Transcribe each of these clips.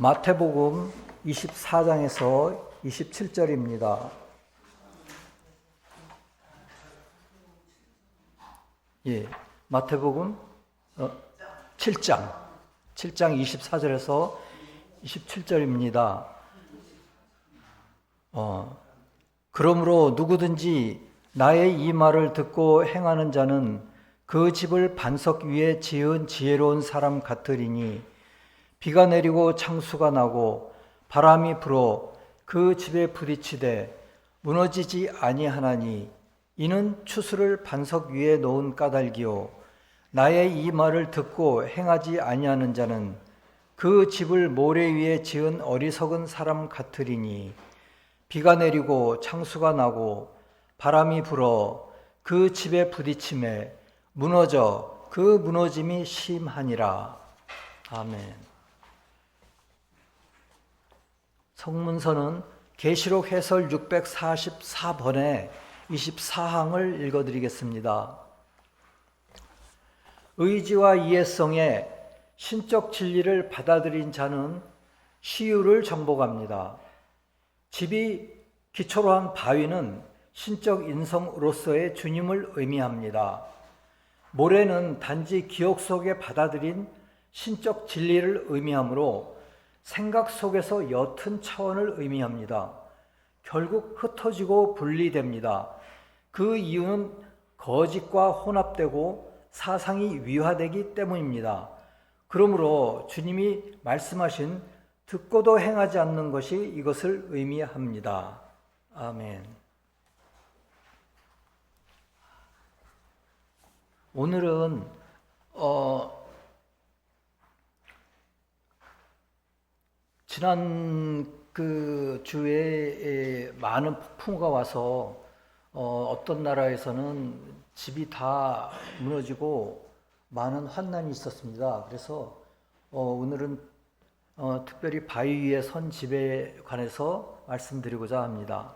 마태복음 24장에서 27절입니다. 마태복음 7장 24절에서 27절입니다. 그러므로 누구든지 나의 이 말을 듣고 행하는 자는 그 집을 반석 위에 지은 지혜로운 사람 같으리니 비가 내리고 창수가 나고 바람이 불어 그 집에 부딪히되 무너지지 아니하나니 이는 추수를 반석 위에 놓은 까닭이요 나의 이 말을 듣고 행하지 아니하는 자는 그 집을 모래 위에 지은 어리석은 사람 같으리니 비가 내리고 창수가 나고 바람이 불어 그 집에 부딪히매 무너져 그 무너짐이 심하니라. 아멘. 성문서는 계시록 해설 644번에 24항을 읽어드리겠습니다. 의지와 이해성에 신적 진리를 받아들인 자는 시유를 정복합니다. 집이 기초로 한 바위는 신적 인성으로서의 주님을 의미합니다. 모래는 단지 기억 속에 받아들인 신적 진리를 의미하므로 생각 속에서 옅은 차원을 의미합니다. 결국 흩어지고 분리됩니다. 그 이유는 거짓과 혼합되고 사상이 위화되기 때문입니다. 그러므로 주님이 말씀하신 듣고도 행하지 않는 것이 이것을 의미합니다. 아멘. 오늘은 지난 그 주에 많은 폭풍우가 와서 어떤 나라에서는 집이 다 무너지고 많은 환난이 있었습니다. 그래서 오늘은 특별히 바위 위에 선 집에 관해서 말씀드리고자 합니다.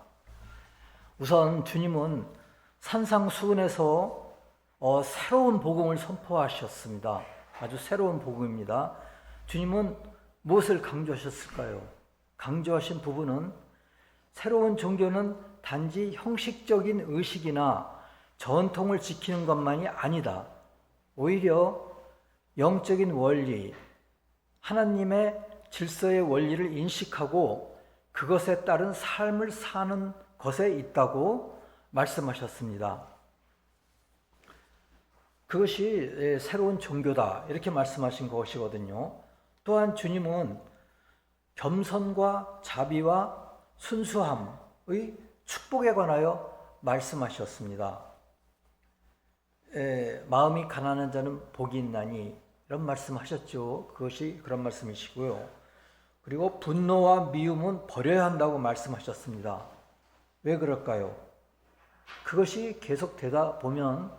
우선 주님은 산상수훈에서 새로운 복음을 선포하셨습니다. 아주 새로운 복음입니다. 주님은 무엇을 강조하셨을까요? 강조하신 부분은 새로운 종교는 단지 형식적인 의식이나 전통을 지키는 것만이 아니다. 오히려 영적인 원리, 하나님의 질서의 원리를 인식하고 그것에 따른 삶을 사는 것에 있다고 말씀하셨습니다. 그것이 새로운 종교다 이렇게 말씀하신 것이거든요. 또한 주님은 겸손과 자비와 순수함의 축복에 관하여 말씀하셨습니다. 마음이 가난한 자는 복이 있나니 이런 말씀하셨죠. 그것이 그런 말씀이시고요. 그리고 분노와 미움은 버려야 한다고 말씀하셨습니다. 왜 그럴까요? 그것이 계속되다 보면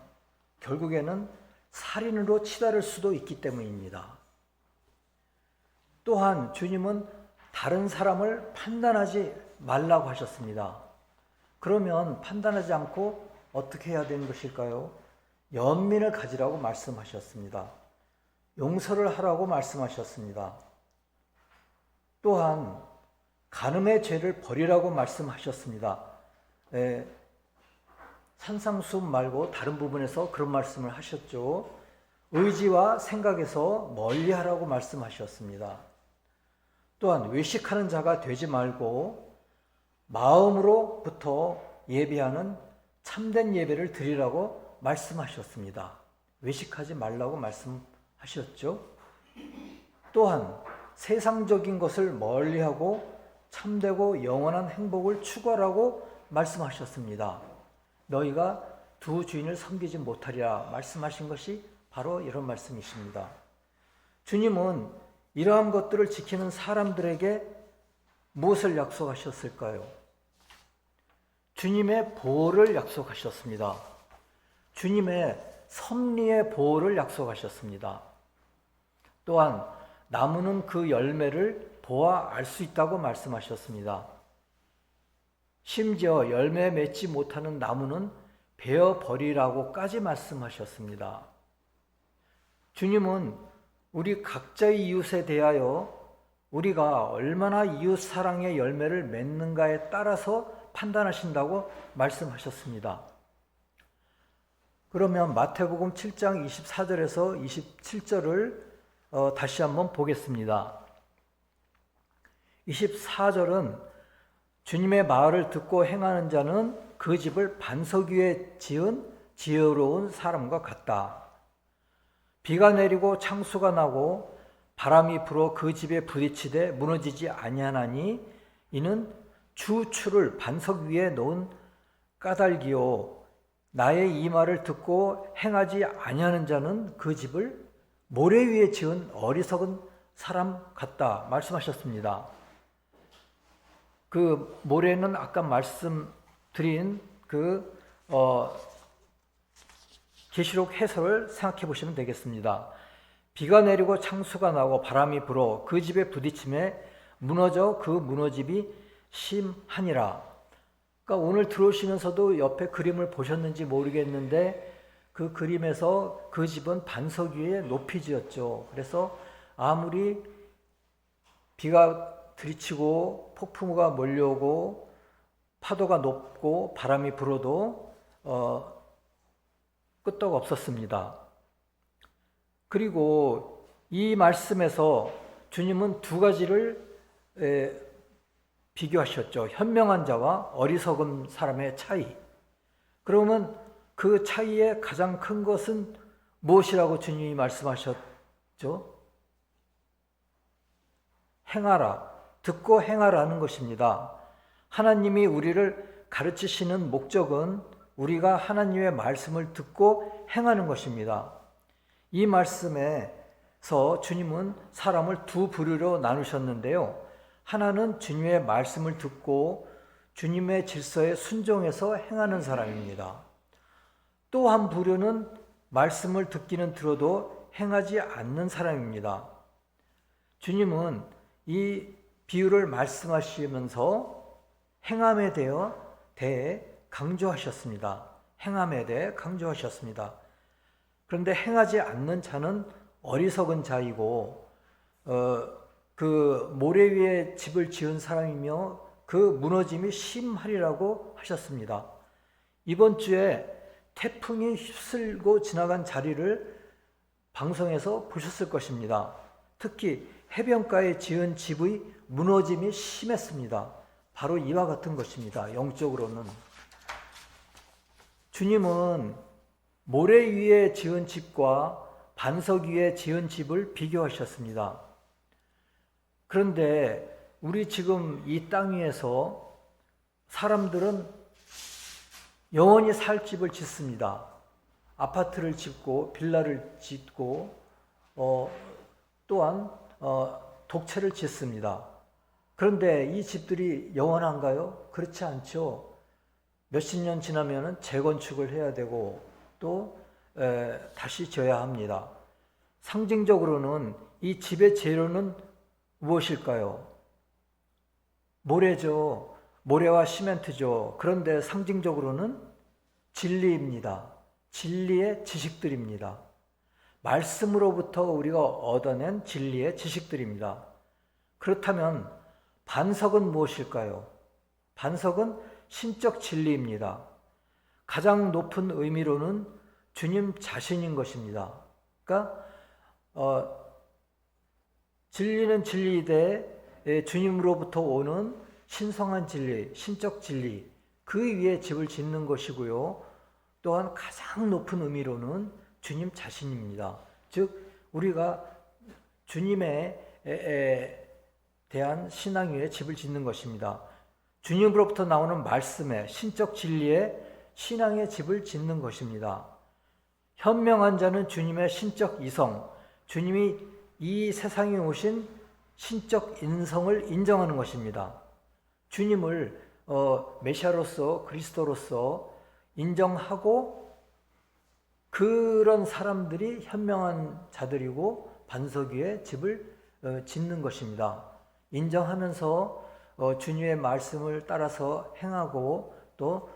결국에는 살인으로 치달을 수도 있기 때문입니다. 또한 주님은 다른 사람을 판단하지 말라고 하셨습니다. 그러면 판단하지 않고 어떻게 해야 되는 것일까요? 연민을 가지라고 말씀하셨습니다. 용서를 하라고 말씀하셨습니다. 또한 간음의 죄를 버리라고 말씀하셨습니다. 산상수훈 말고 다른 부분에서 그런 말씀을 하셨죠. 의지와 생각에서 멀리하라고 말씀하셨습니다. 또한 외식하는 자가 되지 말고 마음으로부터 예배하는 참된 예배를 드리라고 말씀하셨습니다. 외식하지 말라고 말씀하셨죠. 또한 세상적인 것을 멀리하고 참되고 영원한 행복을 추구하라고 말씀하셨습니다. 너희가 두 주인을 섬기지 못하리라 말씀하신 것이 바로 이런 말씀이십니다. 주님은 이러한 것들을 지키는 사람들에게 무엇을 약속하셨을까요? 주님의 보호를 약속하셨습니다. 주님의 섭리의 보호를 약속하셨습니다. 또한 나무는 그 열매를 보아 알 수 있다고 말씀하셨습니다. 심지어 열매 맺지 못하는 나무는 베어 버리라고까지 말씀하셨습니다. 주님은 우리 각자의 이웃에 대하여 우리가 얼마나 이웃 사랑의 열매를 맺는가에 따라서 판단하신다고 말씀하셨습니다. 그러면 마태복음 7장 24절에서 27절을 다시 한번 보겠습니다. 24절은 주님의 말을 듣고 행하는 자는 그 집을 반석 위에 지은 지혜로운 사람과 같다. 비가 내리고 창수가 나고 바람이 불어 그 집에 부딪히되 무너지지 아니하나니 이는 주 추를 반석 위에 놓은 까닭이요 나의 이 말을 듣고 행하지 아니하는 자는 그 집을 모래 위에 지은 어리석은 사람 같다 말씀하셨습니다. 그 모래는 아까 말씀드린 계시록 해설을 생각해 보시면 되겠습니다. 비가 내리고 창수가 나고 바람이 불어 그 집에 부딪힘에 무너져 그 무너짐이 심하니라. 그러니까 오늘 들어오시면서도 옆에 그림을 보셨는지 모르겠는데 그 그림에서 그 집은 반석 위에 높이 지었죠. 그래서 아무리 비가 들이치고 폭풍우가 몰려오고 파도가 높고 바람이 불어도 끄떡 없었습니다. 그리고 이 말씀에서 주님은 두 가지를 비교하셨죠. 현명한 자와 어리석은 사람의 차이. 그러면 그 차이의 가장 큰 것은 무엇이라고 주님이 말씀하셨죠? 행하라. 듣고 행하라는 것입니다. 하나님이 우리를 가르치시는 목적은 우리가 하나님의 말씀을 듣고 행하는 것입니다. 이 말씀에서 주님은 사람을 두 부류로 나누셨는데요. 하나는 주님의 말씀을 듣고 주님의 질서에 순종해서 행하는 사람입니다. 또 한 부류는 말씀을 듣기는 들어도 행하지 않는 사람입니다. 주님은 이 비유를 말씀하시면서 행함에 대해 강조하셨습니다. 행함에 대해 강조하셨습니다. 그런데 행하지 않는 자는 어리석은 자이고 그 모래 위에 집을 지은 사람이며 그 무너짐이 심하리라고 하셨습니다. 이번 주에 태풍이 휩쓸고 지나간 자리를 방송에서 보셨을 것입니다. 특히 해변가에 지은 집의 무너짐이 심했습니다. 바로 이와 같은 것입니다. 영적으로는. 주님은 모래 위에 지은 집과 반석 위에 지은 집을 비교하셨습니다. 그런데 우리 지금 이 땅 위에서 사람들은 영원히 살 집을 짓습니다. 아파트를 짓고 빌라를 짓고 또한 독채를 짓습니다. 그런데 이 집들이 영원한가요? 그렇지 않죠. 몇십 년 지나면 재건축을 해야 되고 또 다시 지어야 합니다. 상징적으로는 이 집의 재료는 무엇일까요? 모래죠. 모래와 시멘트죠. 그런데 상징적으로는 진리입니다. 진리의 지식들입니다. 말씀으로부터 우리가 얻어낸 진리의 지식들입니다. 그렇다면 반석은 무엇일까요? 반석은 신적 진리입니다. 가장 높은 의미로는 주님 자신인 것입니다. 그러니까 진리는 진리이되 주님으로부터 오는 신성한 진리, 신적 진리, 그 위에 집을 짓는 것이고요. 또한 가장 높은 의미로는 주님 자신입니다. 즉 우리가 주님에 대한 신앙 위에 집을 짓는 것입니다. 주님으로부터 나오는 말씀에 신적 진리에 신앙의 집을 짓는 것입니다. 현명한 자는 주님의 신적 이성, 주님이 이 세상에 오신 신적 인성을 인정하는 것입니다. 주님을 메시아로서 그리스도로서 인정하고 그런 사람들이 현명한 자들이고 반석 위에 집을 짓는 것입니다. 인정하면서 주님의 말씀을 따라서 행하고 또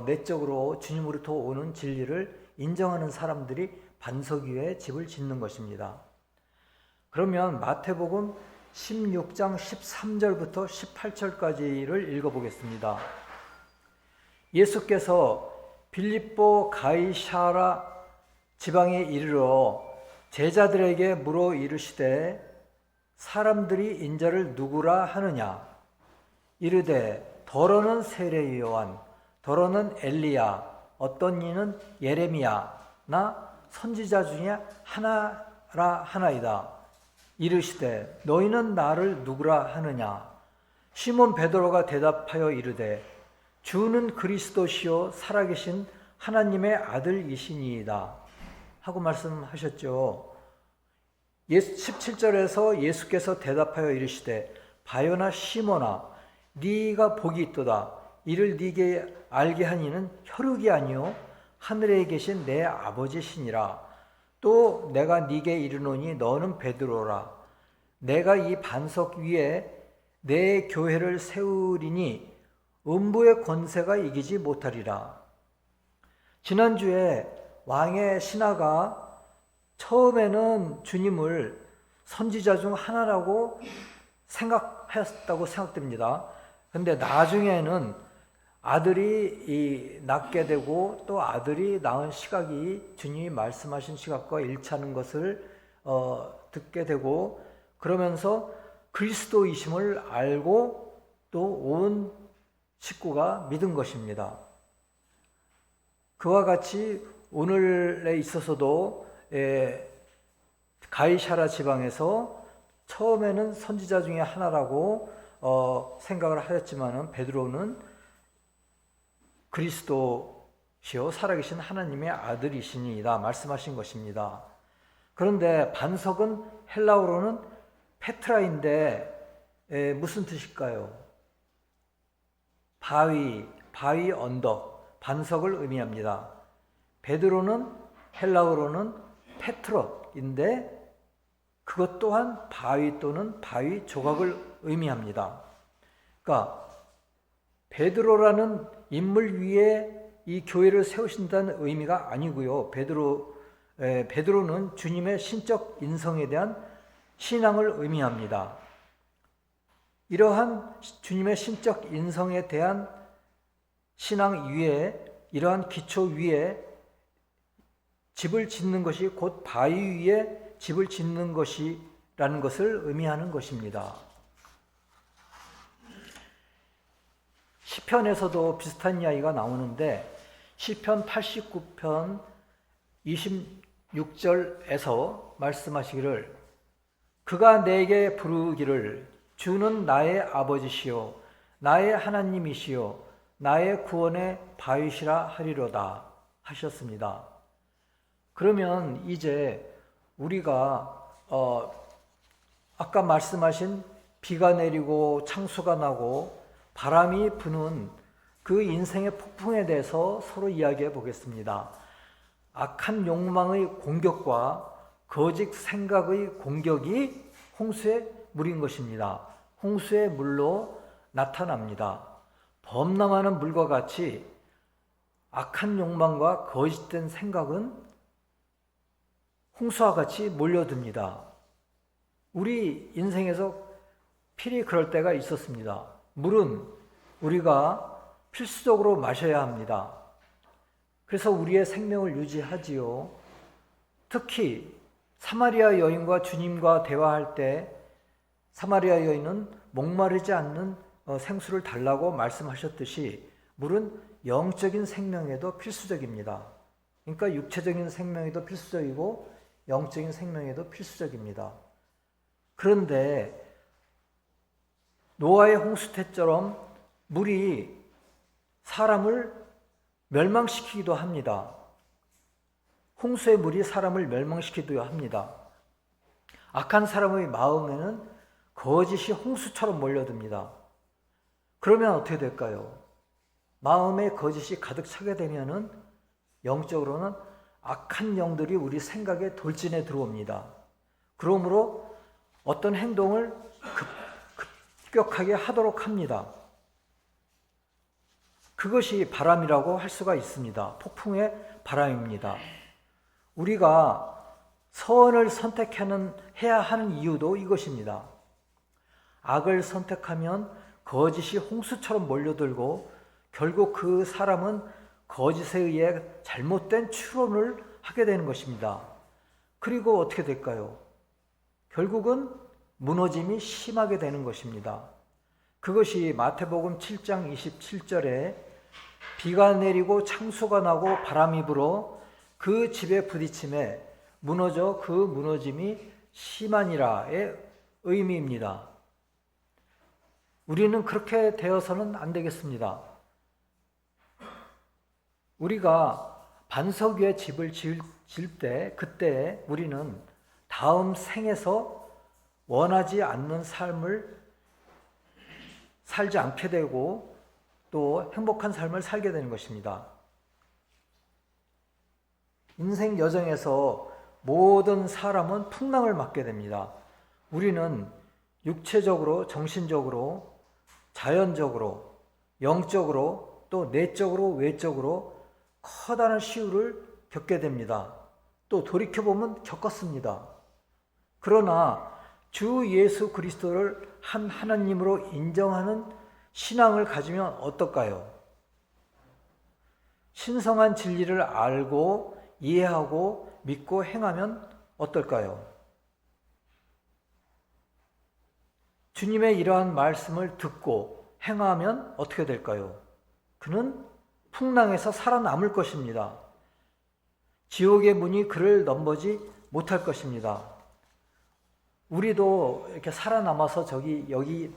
내적으로 주님으로부터 오는 진리를 인정하는 사람들이 반석 위에 집을 짓는 것입니다. 그러면 마태복음 16장 13절부터 18절까지를 읽어보겠습니다. 예수께서 빌립보 가이사랴 지방에 이르러 제자들에게 물어 이르시되 사람들이 인자를 누구라 하느냐? 이르되 더러는 세례 요한, 더러는 엘리야, 어떤 이는 예레미야나 선지자 중에 하나라 하나이다. 이르시되 너희는 나를 누구라 하느냐? 시몬 베드로가 대답하여 이르되 주는 그리스도시요 살아계신 하나님의 아들이시니이다 하고 말씀하셨죠. 17절에서 예수께서 대답하여 이르시되 바요나 시몬아 네가 복이 있도다. 이를 네게 알게 하니는 혈육이 아니요 하늘에 계신 내 아버지시니라. 또 내가 네게 이르노니 너는 베드로라. 내가 이 반석 위에 내 교회를 세우리니 음부의 권세가 이기지 못하리라. 지난주에 왕의 신하가 처음에는 주님을 선지자 중 하나라고 생각하였다고 생각됩니다. 그런데 나중에는 아들이 낳게 되고 또 아들이 낳은 시각이 주님이 말씀하신 시각과 일치하는 것을 듣게 되고 그러면서 그리스도이심을 알고 또 온 식구가 믿은 것입니다. 그와 같이 오늘에 있어서도 가이사랴 지방에서 처음에는 선지자 중에 하나라고 생각을 하였지만은 베드로는 그리스도시요 살아계신 하나님의 아들이시니이다 말씀하신 것입니다. 그런데 반석은 헬라어로는 페트라인데 무슨 뜻일까요? 바위 언덕, 반석을 의미합니다. 베드로는 헬라어로는 페트롯인데 그것 또한 바위 또는 바위 조각을 의미합니다. 그러니까 베드로라는 인물 위에 이 교회를 세우신다는 의미가 아니고요. 베드로는 주님의 신적 인성에 대한 신앙을 의미합니다. 이러한 주님의 신적 인성에 대한 신앙 위에 이러한 기초 위에 집을 짓는 것이 곧 바위 위에 집을 짓는 것이라는 것을 의미하는 것입니다. 시편에서도 비슷한 이야기가 나오는데 시편 89편 26절에서 말씀하시기를 그가 내게 부르기를 주는 나의 아버지시요 나의 하나님이시요 나의 구원의 바위시라 하리로다 하셨습니다. 그러면 이제 우리가 아까 말씀하신 비가 내리고 창수가 나고 바람이 부는 그 인생의 폭풍에 대해서 서로 이야기해 보겠습니다. 악한 욕망의 공격과 거짓 생각의 공격이 홍수의 물인 것입니다. 홍수의 물로 나타납니다. 범람하는 물과 같이 악한 욕망과 거짓된 생각은 홍수와 같이 몰려듭니다. 우리 인생에서 필히 그럴 때가 있었습니다. 물은 우리가 필수적으로 마셔야 합니다. 그래서 우리의 생명을 유지하지요. 특히 사마리아 여인과 주님과 대화할 때 사마리아 여인은 목마르지 않는 생수를 달라고 말씀하셨듯이 물은 영적인 생명에도 필수적입니다. 그러니까 육체적인 생명에도 필수적이고 영적인 생명에도 필수적입니다. 그런데 노아의 홍수 때처럼 물이 사람을 멸망시키기도 합니다. 홍수의 물이 사람을 멸망시키기도 합니다. 악한 사람의 마음에는 거짓이 홍수처럼 몰려듭니다. 그러면 어떻게 될까요? 마음에 거짓이 가득 차게 되면은 영적으로는 악한 영들이 우리 생각에 돌진해 들어옵니다. 그러므로 어떤 행동을 급격하게 하도록 합니다. 그것이 바람이라고 할 수가 있습니다. 폭풍의 바람입니다. 우리가 선을 선택해야 하는 이유도 이것입니다. 악을 선택하면 거짓이 홍수처럼 몰려들고 결국 그 사람은 거짓에 의해 잘못된 추론을 하게 되는 것입니다. 그리고 어떻게 될까요? 결국은 무너짐이 심하게 되는 것입니다. 그것이 마태복음 7장 27절에 비가 내리고 창수가 나고 바람이 불어 그 집에 부딪힘에 무너져 그 무너짐이 심하니라의 의미입니다. 우리는 그렇게 되어서는 안 되겠습니다. 우리가 반석 위에 집을 지을 때 그때 우리는 다음 생에서 원하지 않는 삶을 살지 않게 되고 또 행복한 삶을 살게 되는 것입니다. 인생 여정에서 모든 사람은 풍랑을 맞게 됩니다. 우리는 육체적으로, 정신적으로, 자연적으로, 영적으로, 또 내적으로, 외적으로 커다란 시우를 겪게 됩니다. 또 돌이켜보면 겪었습니다. 그러나 주 예수 그리스도를 한 하나님으로 인정하는 신앙을 가지면 어떨까요? 신성한 진리를 알고 이해하고 믿고 행하면 어떨까요? 주님의 이러한 말씀을 듣고 행하면 어떻게 될까요? 그는 풍랑에서 살아남을 것입니다. 지옥의 문이 그를 넘보지 못할 것입니다. 우리도 이렇게 살아남아서 여기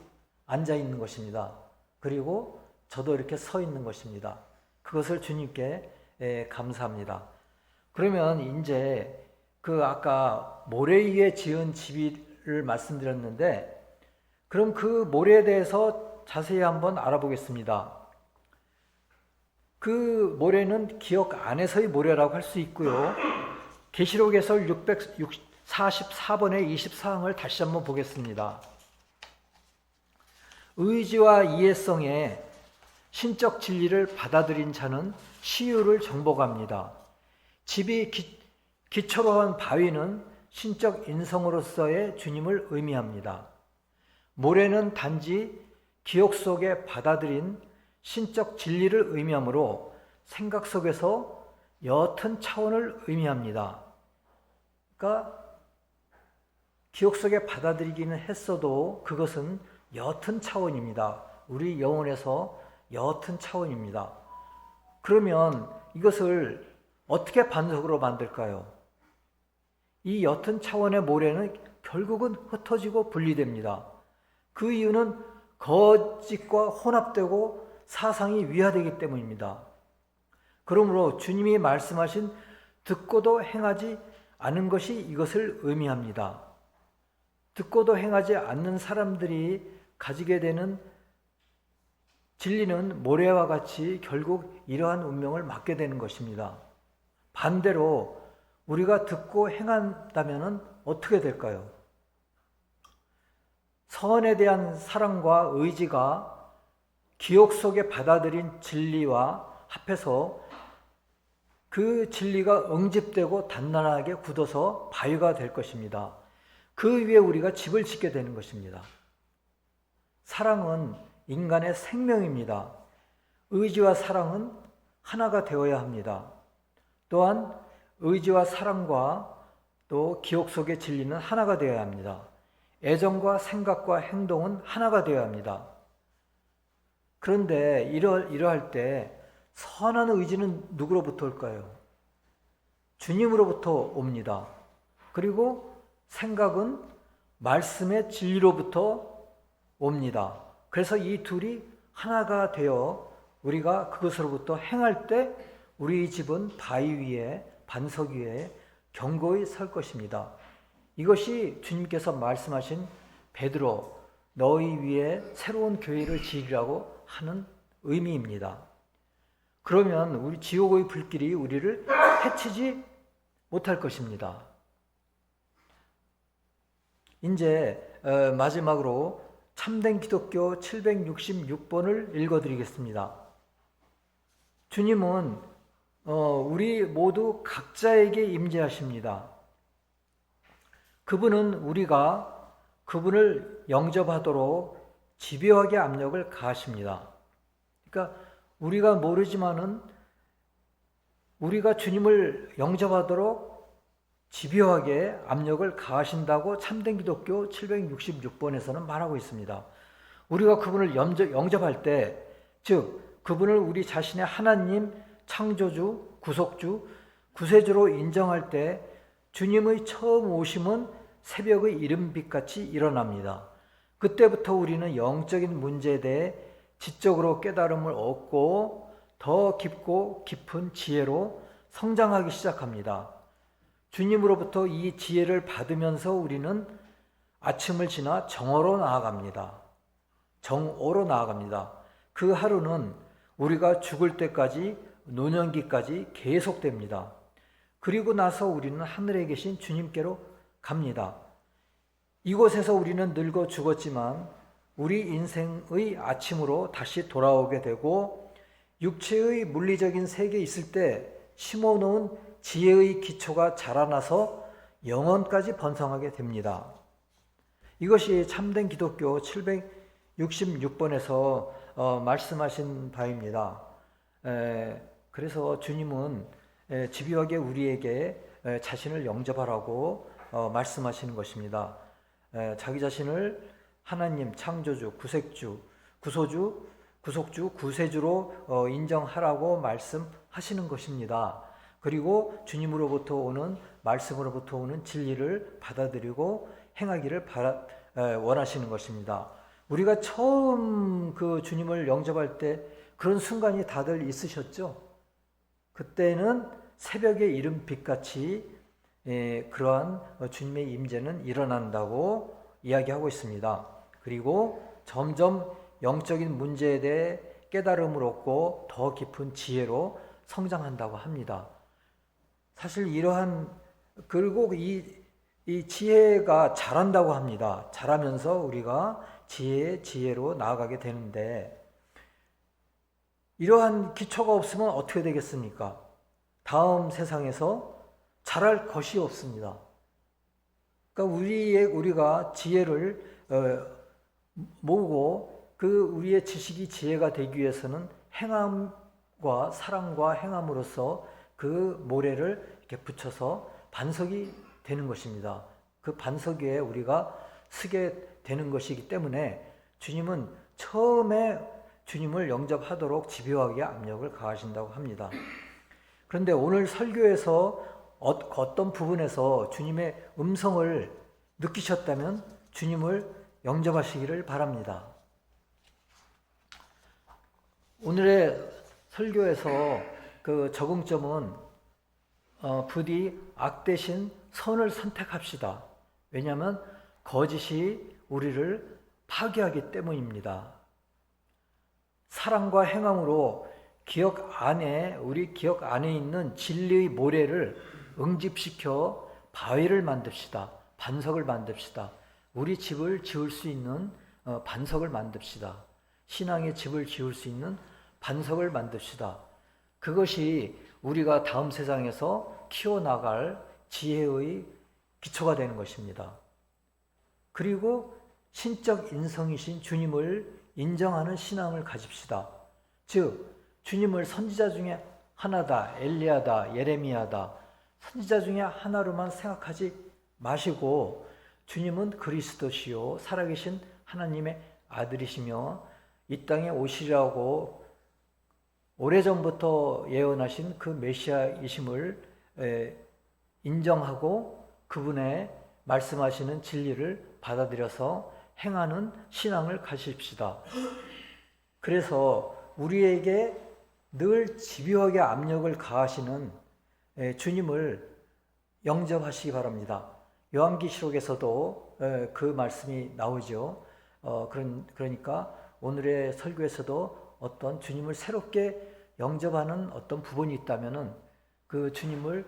앉아 있는 것입니다. 그리고 저도 이렇게 서 있는 것입니다. 그것을 주님께 감사합니다. 그러면 이제 그 아까 모래 위에 지은 집을 말씀드렸는데 그럼 그 모래에 대해서 자세히 한번 알아보겠습니다. 그 모래는 기억 안에서의 모래라고 할 수 있고요. 계시록에서 644번의 24항을 다시 한번 보겠습니다. 의지와 이해성에 신적 진리를 받아들인 자는 시유를 정복합니다. 집이 기초로 한 바위는 신적 인성으로서의 주님을 의미합니다. 모래는 단지 기억 속에 받아들인 신적 진리를 의미하므로 생각 속에서 옅은 차원을 의미합니다. 그러니까 기억 속에 받아들이기는 했어도 그것은 옅은 차원입니다. 우리 영혼에서 옅은 차원입니다. 그러면 이것을 어떻게 반석으로 만들까요? 이 옅은 차원의 모래는 결국은 흩어지고 분리됩니다. 그 이유는 거짓과 혼합되고 사상이 위화되기 때문입니다. 그러므로 주님이 말씀하신 듣고도 행하지 않은 것이 이것을 의미합니다. 듣고도 행하지 않는 사람들이 가지게 되는 진리는 모래와 같이 결국 이러한 운명을 맞게 되는 것입니다. 반대로 우리가 듣고 행한다면 어떻게 될까요? 선에 대한 사랑과 의지가 기억 속에 받아들인 진리와 합해서 그 진리가 응집되고 단단하게 굳어서 바위가 될 것입니다. 그 위에 우리가 집을 짓게 되는 것입니다. 사랑은 인간의 생명입니다. 의지와 사랑은 하나가 되어야 합니다. 또한 의지와 사랑과 또 기억 속의 진리는 하나가 되어야 합니다. 애정과 생각과 행동은 하나가 되어야 합니다. 그런데 이러할 때 선한 의지는 누구로부터 올까요? 주님으로부터 옵니다. 그리고 생각은 말씀의 진리로부터 옵니다. 그래서 이 둘이 하나가 되어 우리가 그것으로부터 행할 때 우리 집은 바위 위에 반석 위에 견고히 설 것입니다. 이것이 주님께서 말씀하신 베드로 너희 위에 새로운 교회를 지으라고 하는 의미입니다. 그러면 우리 지옥의 불길이 우리를 해치지 못할 것입니다. 이제 마지막으로 참된 기독교 766번을 읽어드리겠습니다. 주님은 우리 모두 각자에게 임재하십니다. 그분은 우리가 그분을 영접하도록 집요하게 압력을 가하십니다. 그러니까 우리가 모르지만은 우리가 주님을 영접하도록 집요하게 압력을 가하신다고 참된 기독교 766번에서는 말하고 있습니다. 우리가 그분을 영접할 때, 즉 그분을 우리 자신의 하나님, 창조주, 구속주, 구세주로 인정할 때 주님의 처음 오심은 새벽의 이른빛같이 일어납니다. 그때부터 우리는 영적인 문제에 대해 지적으로 깨달음을 얻고 더 깊고 깊은 지혜로 성장하기 시작합니다. 주님으로부터 이 지혜를 받으면서 우리는 아침을 지나 정오로 나아갑니다. 정오로 나아갑니다. 그 하루는 우리가 죽을 때까지, 노년기까지 계속됩니다. 그리고 나서 우리는 하늘에 계신 주님께로 갑니다. 이곳에서 우리는 늙어 죽었지만 우리 인생의 아침으로 다시 돌아오게 되고, 육체의 물리적인 세계에 있을 때 심어놓은 지혜의 기초가 자라나서 영원까지 번성하게 됩니다. 이것이 참된 기독교 766번에서 말씀하신 바입니다. 그래서 주님은 집요하게 우리에게 자신을 영접하라고 말씀하시는 것입니다. 자기 자신을 하나님, 창조주, 구sek주, 구속주, 구세주로 인정하라고 말씀하시는 것입니다. 그리고 주님으로부터 오는, 말씀으로부터 오는 진리를 받아들이고 행하기를 원하시는 것입니다. 우리가 처음 그 주님을 영접할 때 그런 순간이 다들 있으셨죠? 그때는 새벽의 이른빛같이 그러한 주님의 임재는 일어난다고 이야기하고 있습니다. 그리고 점점 영적인 문제에 대해 깨달음을 얻고 더 깊은 지혜로 성장한다고 합니다. 사실 그리고 이 지혜가 자란다고 합니다. 자라면서 우리가 지혜로 나아가게 되는데, 이러한 기초가 없으면 어떻게 되겠습니까? 다음 세상에서 자랄 것이 없습니다. 그러니까 우리가 지혜를 모으고 우리의 지식이 지혜가 되기 위해서는 행함과 사랑과 행함으로써 그 모래를 이렇게 붙여서 반석이 되는 것입니다. 그 반석 위에 우리가 서게 되는 것이기 때문에 주님은 처음에 주님을 영접하도록 집요하게 압력을 가하신다고 합니다. 그런데 오늘 설교에서 어떤 부분에서 주님의 음성을 느끼셨다면 주님을 영접하시기를 바랍니다. 오늘의 설교에서 그 적응점은 부디 악 대신 선을 선택합시다. 왜냐하면 거짓이 우리를 파괴하기 때문입니다. 사랑과 행함으로 우리 기억 안에 있는 진리의 모래를 응집시켜 바위를 만듭시다. 반석을 만듭시다. 우리 집을 지을 수 있는 반석을 만듭시다. 신앙의 집을 지을 수 있는 반석을 만듭시다. 그것이 우리가 다음 세상에서 키워나갈 지혜의 기초가 되는 것입니다. 그리고 신적 인성이신 주님을 인정하는 신앙을 가집시다. 즉 주님을 선지자 중에 하나다, 엘리야다, 예레미야다, 선지자 중에 하나로만 생각하지 마시고 주님은 그리스도시요 살아계신 하나님의 아들이시며 이 땅에 오시리라고 오래전부터 예언하신 그 메시아이심을 인정하고 그분의 말씀하시는 진리를 받아들여서 행하는 신앙을 가십시다. 그래서 우리에게 늘 집요하게 압력을 가하시는 주님을 영접하시기 바랍니다. 요한계시록에서도 그 말씀이 나오죠. 그러니까 오늘의 설교에서도 어떤 주님을 새롭게 영접하는 어떤 부분이 있다면은 그 주님을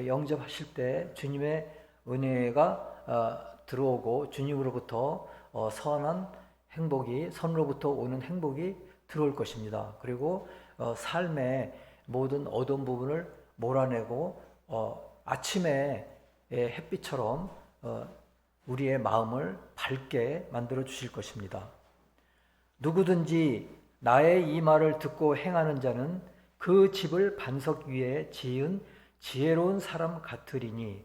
영접하실 때 주님의 은혜가 들어오고 주님으로부터 선한 행복이, 선으로부터 오는 행복이 들어올 것입니다. 그리고 삶의 모든 어두운 부분을 몰아내고 아침에 햇빛처럼 우리의 마음을 밝게 만들어 주실 것입니다. 누구든지 나의 이 말을 듣고 행하는 자는 그 집을 반석 위에 지은 지혜로운 사람 같으리니